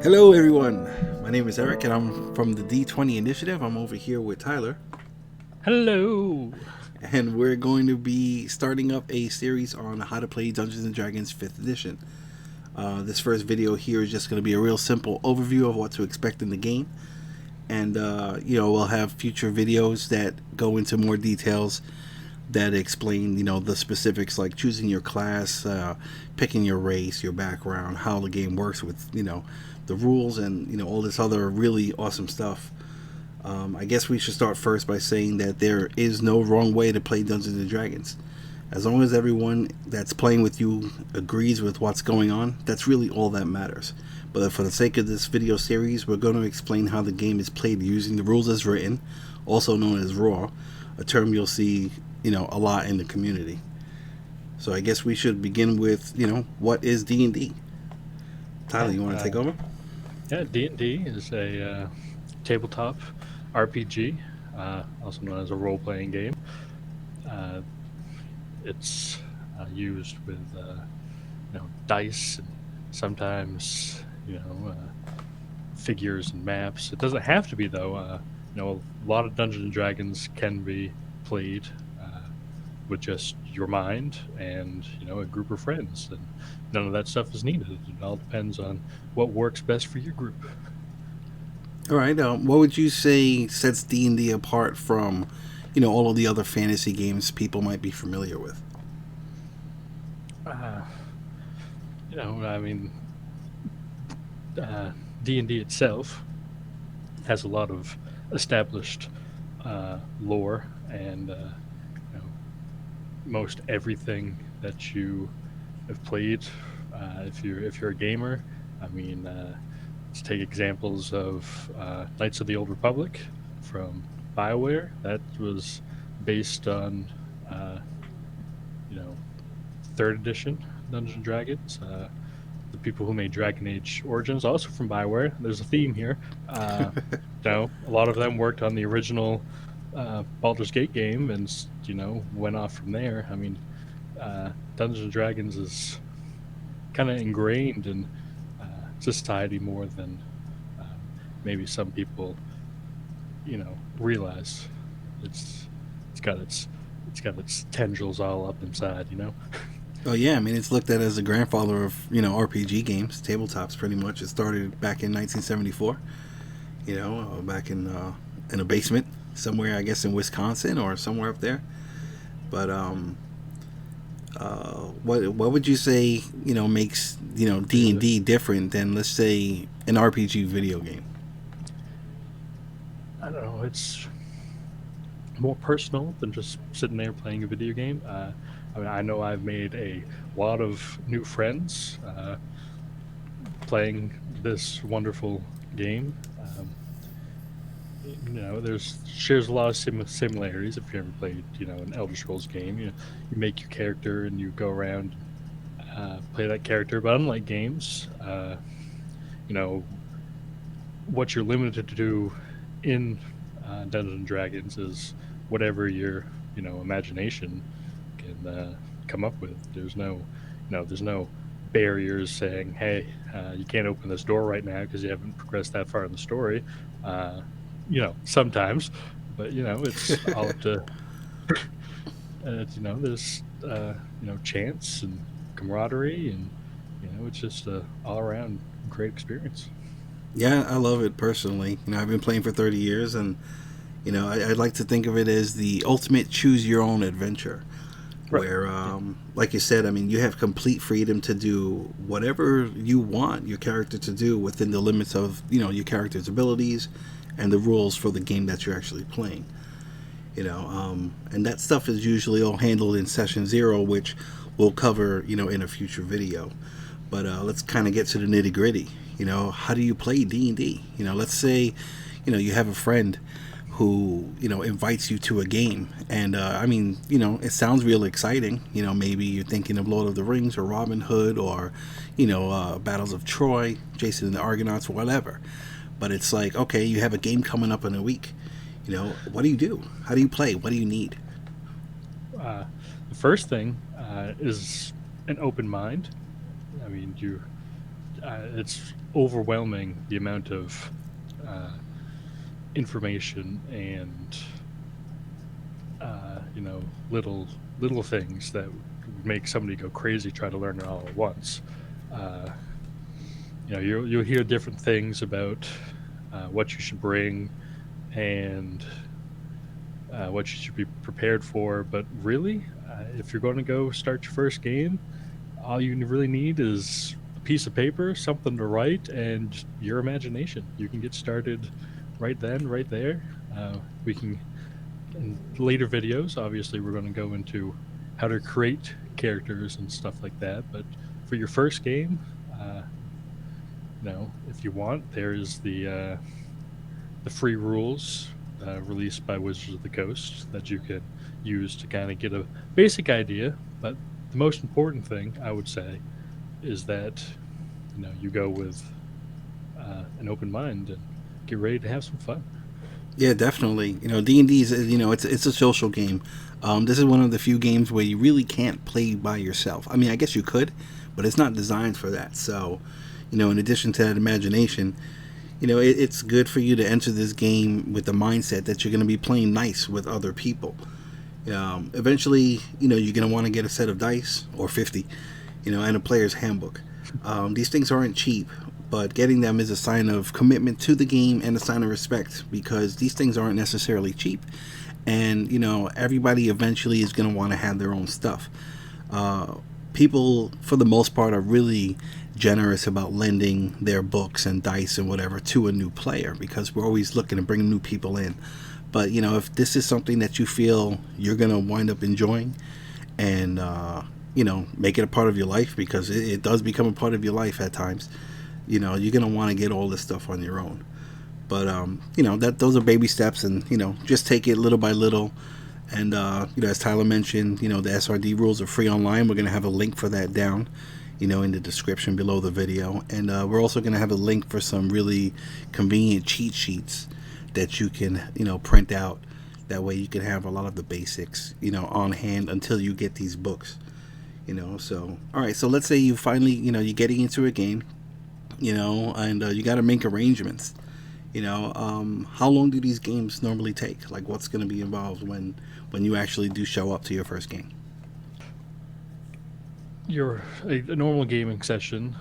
Hello, everyone. My name is Eric, and I'm from the D20 Initiative. I'm over here with Tyler, Hello. and we're going to be starting up a series on how to play Dungeons and Dragons 5th Edition. This first video here is just going to be a real simple overview of what to expect in the game, and we'll have future videos that go into more details that explain the specifics like choosing your class, picking your race, your background, how the game works with the rules, and all this other really awesome stuff. I guess we should start first by saying that there is no wrong way to play Dungeons and Dragons. As long as everyone that's playing with you agrees with what's going on, that's really all that matters. But for the sake of this video series, we're going to explain how the game is played using the rules as written, also known as raw, a term you'll see, a lot in the community. So I guess we should begin with, what is D&D? Tyler, Yeah, you want to take over? yeah. D&D is a tabletop RPG, also known as a role-playing game. Uh, it's used with dice and sometimes figures and maps. It doesn't have to be though. A lot of Dungeons and Dragons can be played with just your mind and a group of friends, and none of that stuff is needed. It all depends on what works best for your group. All right. What would you say sets D&D apart from, all of the other fantasy games people might be familiar with? uh, I mean, D&D itself has a lot of established lore, and most everything that you have played, if you're a gamer. I mean, let's take examples of Knights of the Old Republic from BioWare. That was based on uh, you know third edition Dungeons and Dragons. The people who made Dragon Age Origins, also from BioWare. There's a theme here. A lot of them worked on the original Baldur's Gate game, and went off from there. I mean, Dungeons and Dragons is kind of ingrained in society more than maybe some people, realize. It's it's got its it's got its tendrils all up inside. Oh yeah, I mean it's looked at as the grandfather of RPG games, tabletops. Pretty much, it started back in 1974. Back in a basement somewhere, I guess in Wisconsin or somewhere up there. But what would you say makes D&D different than, let's say, an RPG video game? I don't know. It's more personal than just sitting there playing a video game. I mean, I know I've made a lot of new friends playing this wonderful game. There's shares a lot of similarities. If you ever played, an Elder Scrolls game, you make your character and you go around play that character. But unlike games, you know, what you're limited to do in Dungeons and Dragons is whatever your imagination can come up with. There's no barriers saying, "Hey, you can't open this door right now because you haven't progressed that far in the story." Uh, sometimes, but it's all up to there's chance and camaraderie, and it's just a all around great experience. Yeah, I love it personally. I've been playing for 30 years, and I'd like to think of it as the ultimate choose your own adventure, Right. where, Yeah. like you said, I mean, you have complete freedom to do whatever you want your character to do within the limits of your character's abilities and the rules for the game that you're actually playing. And that stuff is usually all handled in session zero, which we'll cover in a future video. But let's kind of get to the nitty gritty. How do you play D&D? Let's say you have a friend who invites you to a game, and I mean it sounds real exciting. Maybe you're thinking of Lord of the Rings or Robin Hood or Battles of Troy, Jason and the Argonauts, whatever. But it's like, okay, you have a game coming up in a week. What do you do? How do you play? What do you need? Uh, the first thing is an open mind. I mean, it's overwhelming the amount of information and little things that would make somebody go crazy try to learn it all at once. Uh, you'll hear different things about what you should bring and what you should be prepared for. But really, if you're going to go start your first game, all you really need is a piece of paper, something to write, and your imagination. You can get started right then, right there. We can, in later videos, obviously, we're going to go into how to create characters and stuff like that. But for your first game, if you want, there's the free rules released by Wizards of the Coast that you can use to kind of get a basic idea. But the most important thing, I would say, is that you go with an open mind and get ready to have some fun. Yeah, definitely. D&D is, it's a social game. This is one of the few games where you really can't play by yourself. I mean, I guess you could, but it's not designed for that. So, in addition to that imagination, it's good for you to enter this game with the mindset that you're going to be playing nice with other people. Eventually, you're going to want to get a set of dice, or 50, and a player's handbook. These things aren't cheap, but getting them is a sign of commitment to the game and a sign of respect, because these things aren't necessarily cheap. And, everybody eventually is going to want to have their own stuff. People, for the most part, are really generous about lending their books and dice and whatever to a new player, because we're always looking to bring new people in. But, if this is something that you feel you're going to wind up enjoying and, make it a part of your life, because it does become a part of your life at times, you're going to want to get all this stuff on your own. But, those are baby steps, and, just take it little by little. And, as Tyler mentioned, the SRD rules are free online. We're going to have a link for that down, in the description below the video. And we're also going to have a link for some really convenient cheat sheets that you can, print out. That way you can have a lot of the basics, on hand until you get these books, So, all right, so let's say you finally, you're getting into a game, and you got to make arrangements. How long do these games normally take? Like, what's going to be involved when you actually do show up to your first game? A normal gaming session,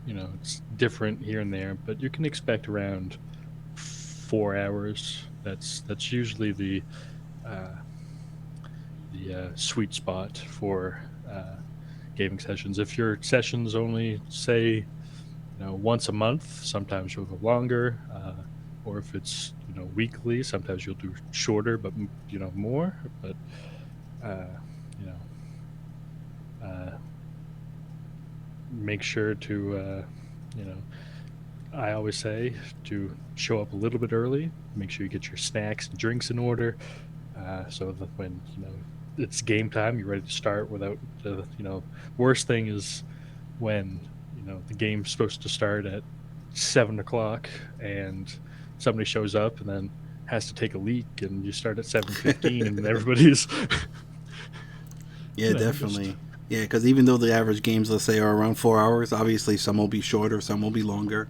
it's different here and there, but you can expect around 4 hours. That's usually the sweet spot for gaming sessions. If your sessions only, say, once a month, sometimes you'll go longer, or if it's weekly, sometimes you'll do shorter but more. But make sure to I always say to show up a little bit early. Make sure you get your snacks and drinks in order, so that when it's game time, you're ready to start without the worst thing is when the game's supposed to start at 7 o'clock and somebody shows up and then has to take a leak, and you start at 7:15 and everybody's Yeah, definitely. Yeah, because even though the average games, let's say, are around 4 hours, obviously some will be shorter, some will be longer.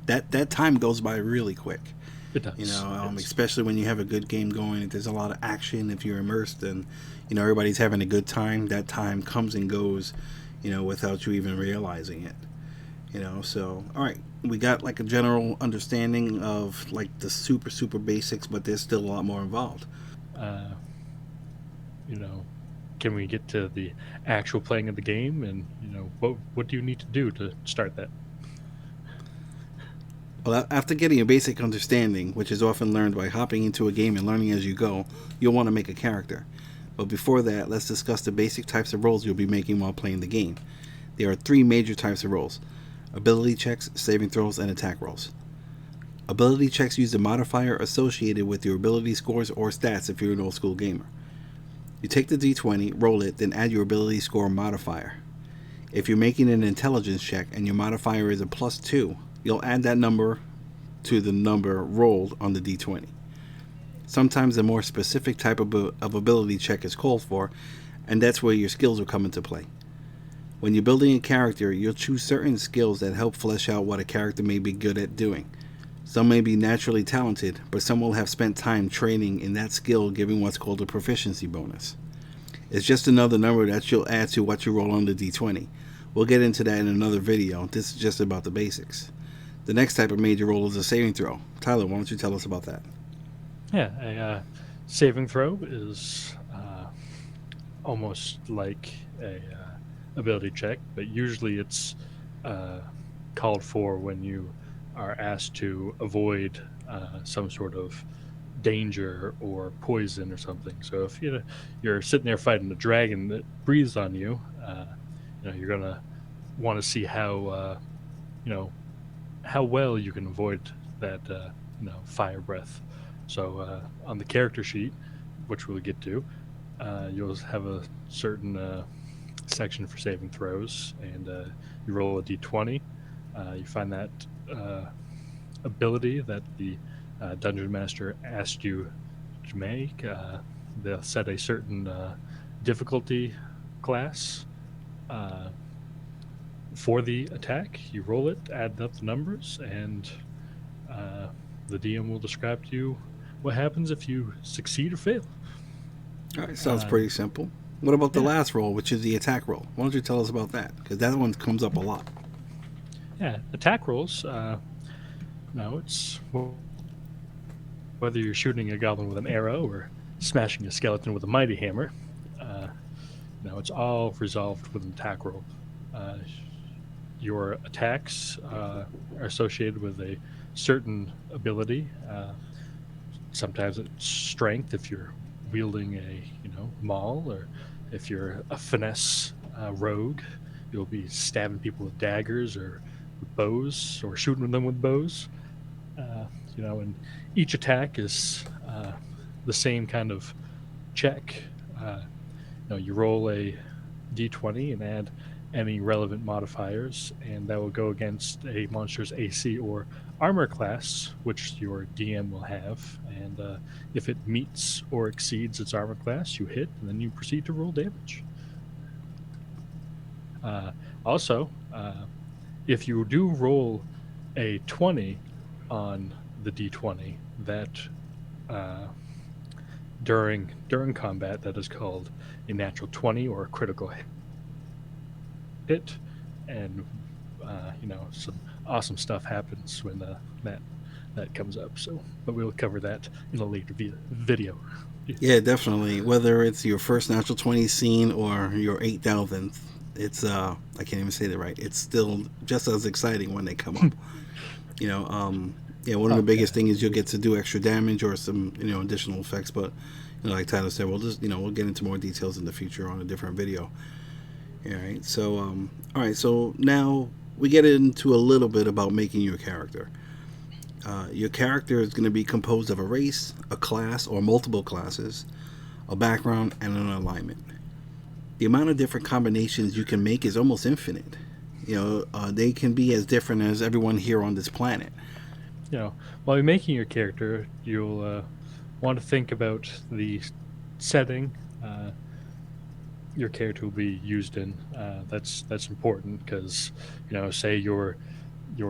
That time goes by really quick. It does. Especially when you have a good game going. If there's a lot of action, if you're immersed, and everybody's having a good time, that time comes and goes, without you even realizing it. So, all right, we got like a general understanding of like the super basics, but there's still a lot more involved. Can we get to the actual playing of the game, and what do you need to do to start that? Well, after getting a basic understanding, which is often learned by hopping into a game and learning as you go, you'll want to make a character. But before that, let's discuss the basic types of rolls you'll be making while playing the game. There are 3 major types of rolls: ability checks, saving throws, and attack rolls. Ability checks use a modifier associated with your ability scores or stats if you're an old school gamer. You take the d20, roll it, then add your ability score modifier. If you're making an intelligence check and your modifier is a +2, you'll add that number to the number rolled on the d20. Sometimes a more specific type of ability check is called for, and that's where your skills will come into play. When you're building a character, you'll choose certain skills that help flesh out what a character may be good at doing. Some may be naturally talented, but some will have spent time training in that skill, giving what's called a proficiency bonus. It's just another number that you'll add to what you roll on the d20. We'll get into that in another video. This is just about the basics. The next type of major roll is a saving throw. Tyler, why don't you tell us about that? Yeah, a saving throw is almost like a ability check, but usually it's called for when you are asked to avoid some sort of danger or poison or something. So if you're sitting there fighting a dragon that breathes on you, you're gonna want to see how how well you can avoid that fire breath. So on the character sheet, which we'll get to, you'll have a certain section for saving throws, and you roll a d20. You find that ability that the dungeon master asked you to make. They'll set a certain difficulty class for the attack. You roll it, add up the numbers, and the DM will describe to you what happens if you succeed or fail. All right, sounds pretty simple. What about the last roll, which is the attack roll? Why don't you tell us about that? Because that one comes up a lot. Yeah, attack rolls. It's whether you're shooting a goblin with an arrow or smashing a skeleton with a mighty hammer. It's all resolved with an attack roll. Your attacks are associated with a certain ability. Sometimes it's strength if you're wielding a maul, or if you're a finesse rogue, you'll be stabbing people with daggers or with bows, or shooting them with bows. And each attack is the same kind of check. You roll a d20 and add any relevant modifiers, and that will go against a monster's AC or armor class, which your DM will have. And if it meets or exceeds its armor class, you hit, and then you proceed to roll damage. Also, if you do roll a 20 on the d20, that during combat, that is called a natural 20 or a critical hit, and some awesome stuff happens when that comes up. So, but we'll cover that in a later video. Yeah, definitely. Whether it's your first natural 20 scene or your 8,000th, it's I can't even say that right. It's still just as exciting when they come up. One of the biggest things is you'll get to do extra damage or some additional effects. But like Tyler said, we'll get into more details in the future on a different video. All right. So now we get into a little bit about making your character. Your character is going to be composed of a race, a class or multiple classes, a background, and an alignment. The amount of different combinations you can make is almost infinite. They can be as different as everyone here on this planet. While you're making your character, you'll want to think about the setting your character will be used in. That's important because, say your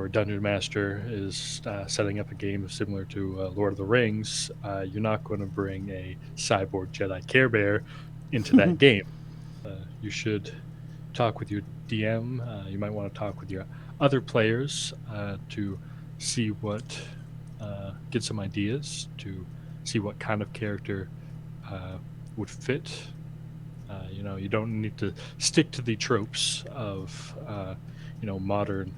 dungeon master is setting up a game similar to Lord of the Rings. You're not going to bring a cyborg Jedi Care Bear into that game. You should talk with your DM. You might want to talk with your other players to see get some ideas, to see what kind of character would fit. You don't need to stick to the tropes of modern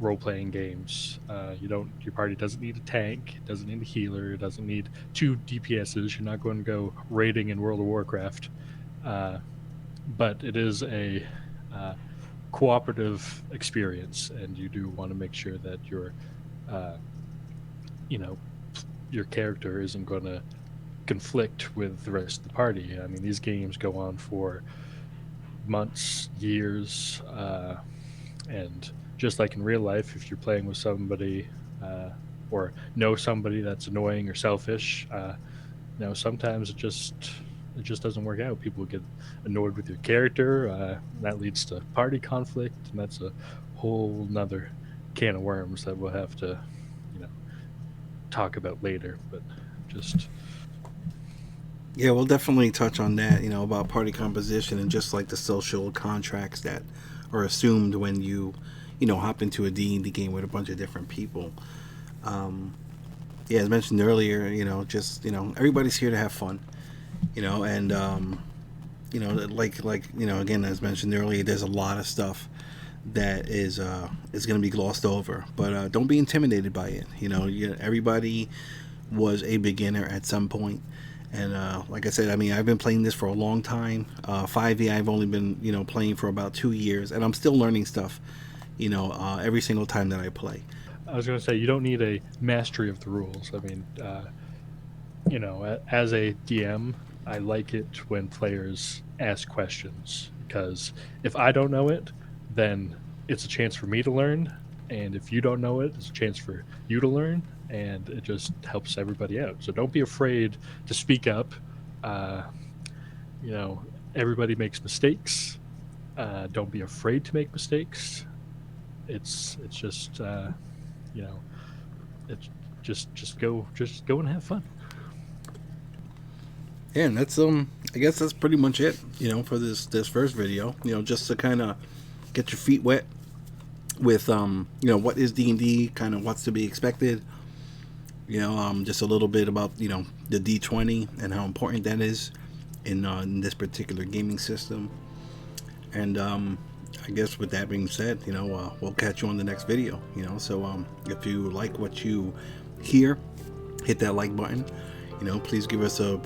role-playing games. Your party doesn't need a tank, it doesn't need a healer, it doesn't need 2 DPSs. You're not going to go raiding in World of Warcraft, but it is a cooperative experience, and you do want to make sure that your character isn't going to conflict with the rest of the party. I mean, these games go on for months, years, and just like in real life, if you're playing with somebody or know somebody that's annoying or selfish, sometimes it just it just doesn't work out. People get annoyed with your character. That leads to party conflict, and that's a whole nother can of worms that we'll have to, you know, talk about later. But just Yeah, we'll definitely touch on that, about party composition and just like the social contracts that are assumed when you, hop into a D&D game with a bunch of different people. Um, yeah, as mentioned earlier, just, everybody's here to have fun, and, again, as mentioned earlier, there's a lot of stuff that is going to be glossed over, but don't be intimidated by it. Everybody was a beginner at some point. And like I said, I mean, I've been playing this for a long time. 5e, I've only been, playing for about 2 years, and I'm still learning stuff, every single time that I play. I was going to say, you don't need a mastery of the rules. I mean, as a DM, I like it when players ask questions, because if I don't know it, then it's a chance for me to learn, and if you don't know it, it's a chance for you to learn, and it just helps everybody out. So don't be afraid to speak up. Uh, Everybody makes mistakes. Don't be afraid to make mistakes. It's just it's just go and have fun. Yeah, and that's I guess that's pretty much it, for this first video. Just to kind of get your feet wet with what is D&D, kind of what's to be expected. Just a little bit about the D20 and how important that is in this particular gaming system. And I guess with that being said, we'll catch you on the next video. So if you like what you hear, hit that like button. Please give us a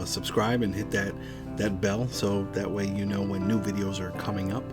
subscribe and hit that bell, so that way when new videos are coming up.